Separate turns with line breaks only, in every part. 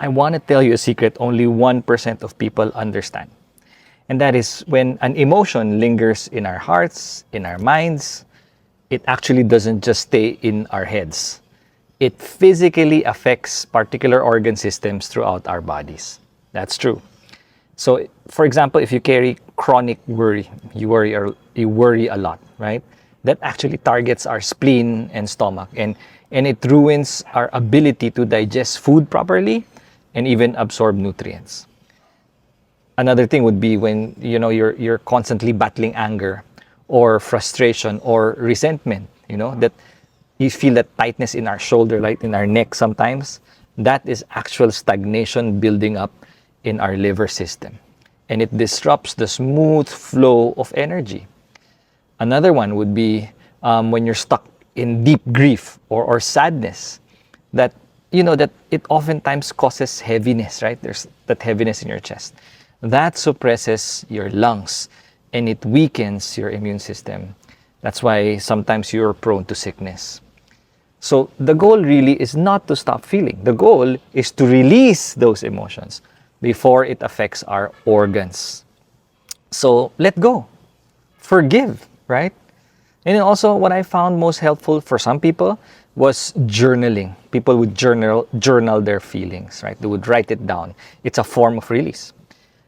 I want to tell you a secret only 1% of people understand. And that is when an emotion lingers in our hearts, in our minds, it actually doesn't just stay in our heads. It physically affects particular organ systems throughout our bodies. That's true. So, for example, if you carry chronic worry, you worry a lot, right? That actually targets our spleen and stomach, and it ruins our ability to digest food properly and even absorb nutrients. Another thing would be when you're constantly battling anger or frustration or resentment, that you feel that tightness in our shoulder, like in our neck sometimes. That is actual stagnation building up in our liver system, and it disrupts the smooth flow of energy. Another one would be when you're stuck in deep grief or sadness, that that it oftentimes causes heaviness, right? There's that heaviness in your chest. That suppresses your lungs and it weakens your immune system. That's why sometimes you're prone to sickness. So the goal really is not to stop feeling. The goal is to release those emotions before it affects our organs. So let go. Forgive, right? And then also what I found most helpful for some people was journaling. People would journal their feelings, right? They would write it down. It's a form of release.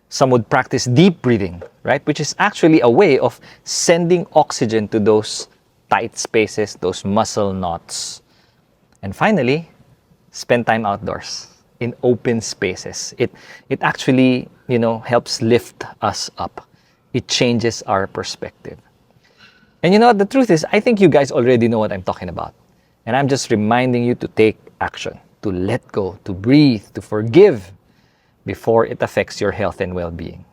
Some would practice deep breathing, right? Which is actually a way of sending oxygen to those tight spaces, those muscle knots. And finally, spend time outdoors in open spaces. It actually, helps lift us up. It changes our perspective. And the truth is, I think you guys already know what I'm talking about. And I'm just reminding you to take action, to let go, to breathe, to forgive before it affects your health and well-being.